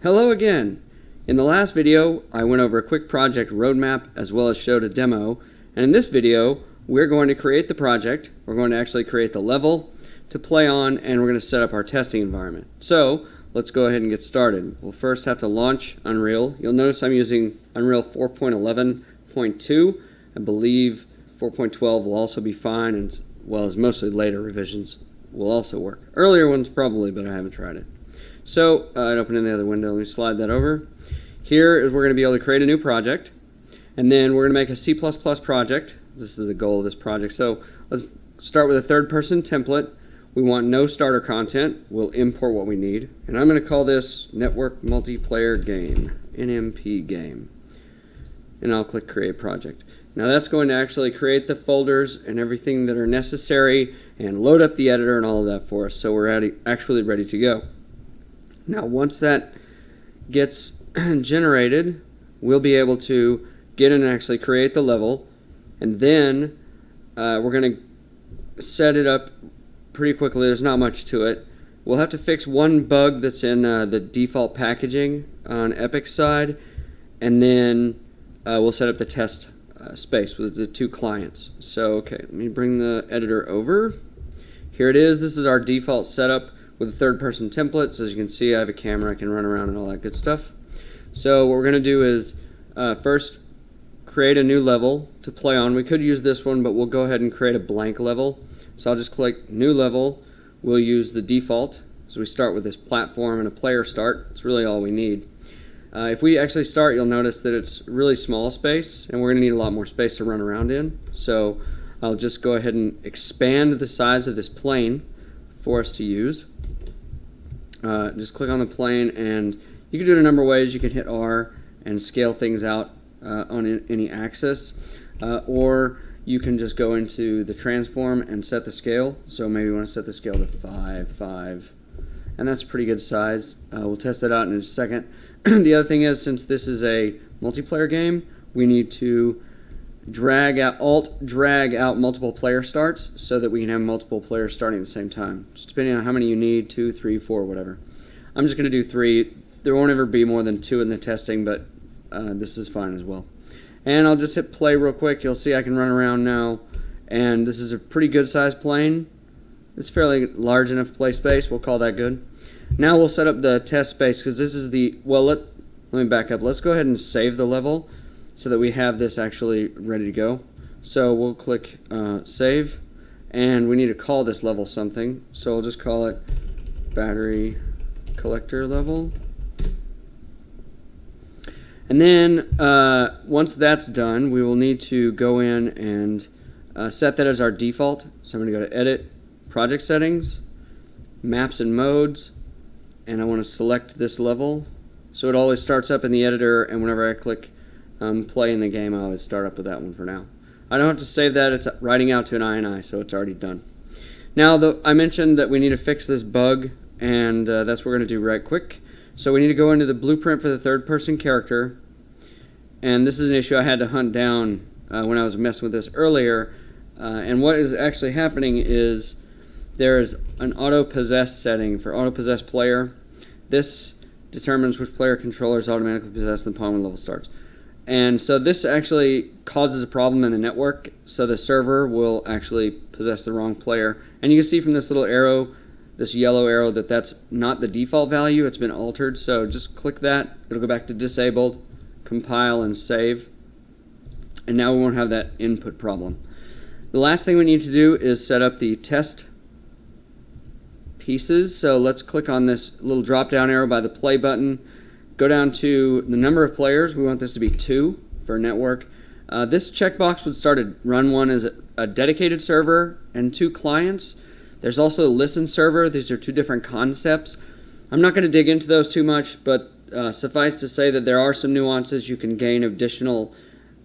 Hello again. In the last video, I went over a quick project roadmap as well as showed a demo. And in this video, we're going to create the project. We're going to actually create the level to play on, and we're going to set up our testing environment. So let's go ahead and get started. We'll first have to launch Unreal. You'll notice I'm using Unreal 4.11.2. I believe 4.12 will also be fine, and as well as mostly later revisions will also work. Earlier ones probably, but I haven't tried it. So I'd open in the other window. Let me slide that over. Here is we're going to be able to create a new project, and then we're going to make a C++ project. This is the goal of this project. So let's start with a third-person template. We want no starter content. We'll import what we need, and I'm going to call this Network Multiplayer Game, NMP Game, and I'll click Create Project. Now that's going to actually create the folders and everything that are necessary and load up the editor and all of that for us, so we're actually ready to go. Now once that gets generated, we'll be able to get in and actually create the level, and then we're going to set it up pretty quickly. There's not much to it. We'll have to fix one bug that's in the default packaging on Epic's side, and then we'll set up the test space with the two clients. So okay, let me bring the editor over. Here it is. This is our default setup with a third-person template. So as you can see, I have a camera, I can run around and all that good stuff. So what we're going to do is first create a new level to play on. We could use this one, but we'll go ahead and create a blank level. So I'll just click New Level. We'll use the default. So we start with this platform and a player start. It's really all we need. If we actually start, you'll notice that it's really small space, and we're going to need a lot more space to run around in. So I'll just go ahead and expand the size of this plane for us to use. Just click on the plane, and you can do it a number of ways. You can hit R and scale things out on any axis, or you can just go into the transform and set the scale. So maybe you want to set the scale to 5, and that's a pretty good size. We'll test that out in just a second. The other thing is, since this is a multiplayer game, we need to drag out multiple player starts so that we can have multiple players starting at the same time. Just depending on how many you need, 2, 3, 4, whatever. I'm just going to do 3. There won't ever be more than 2 in the testing, but this is fine as well. And I'll just hit play real quick. You'll see I can run around now, and this is a pretty good sized plane. It's fairly large enough to play space. We'll call that good. Now we'll set up the test space, because this is the, well, let me back up. Let's go ahead and save the level so that we have this actually ready to go. So we'll click save, and we need to call this level something. So we'll just call it battery collector level. And then once that's done, we will need to go in and set that as our default. So I'm going to go to Edit, Project Settings, Maps and Modes, and I want to select this level. So it always starts up in the editor, and whenever I click play in the game, I always start up with that one for now. I don't have to save that. It's writing out to an INI, so it's already done. Now, I mentioned that we need to fix this bug, and that's what we're going to do right quick. So we need to go into the blueprint for the third-person character, and this is an issue I had to hunt down when I was messing with this earlier. And what is actually happening is there is an auto-possess setting for auto-possess player. This determines which player controller is automatically possessed upon when the level starts. And so this actually causes a problem in the network, so the server will actually possess the wrong player. And you can see from this little arrow, this yellow arrow, that that's not the default value. It's been altered, so just click that. It'll go back to disabled, compile, and save. And now we won't have that input problem. The last thing we need to do is set up the test pieces. So let's click on this little drop-down arrow by the play button. Go down to the number of players. We want this to be 2 for network. This checkbox would start to run one as a dedicated server and 2 clients. There's also a listen server. These are 2 different concepts. I'm not going to dig into those too much, but suffice to say that there are some nuances. You can gain additional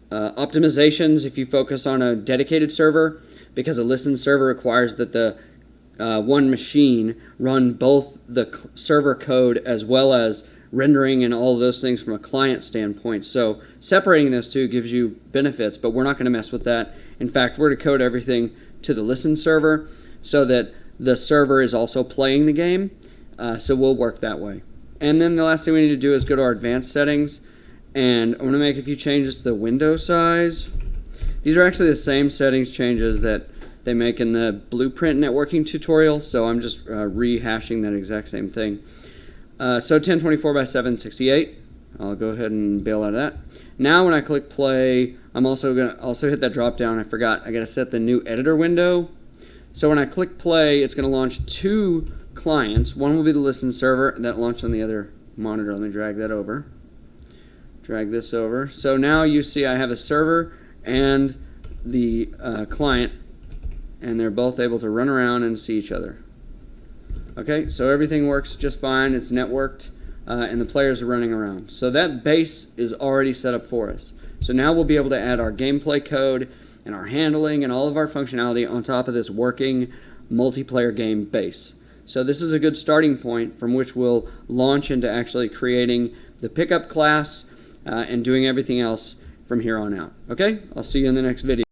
optimizations if you focus on a dedicated server, because a listen server requires that the one machine run both the server code as well as rendering and all of those things from a client standpoint. So separating those two gives you benefits, but we're not going to mess with that. In fact, we're to code everything to the listen server so that the server is also playing the game. So we'll work that way. And then the last thing we need to do is go to our advanced settings, and I'm going to make a few changes to the window size. These are actually the same settings changes that they make in the blueprint networking tutorial, so I'm just rehashing that exact same thing. So 1024 by 768. I'll go ahead and bail out of that. Now when I click play, I'm also going to hit that drop down. I forgot, I got to set the new editor window. So when I click play, it's going to launch two clients. One will be the listen server that launched on the other monitor. Let me drag that over. Drag this over. So now you see I have a server and the client, and they're both able to run around and see each other. Okay, so everything works just fine. It's networked, and the players are running around. So that base is already set up for us. So now we'll be able to add our gameplay code and our handling and all of our functionality on top of this working multiplayer game base. So this is a good starting point from which we'll launch into actually creating the pickup class and doing everything else from here on out. Okay, I'll see you in the next video.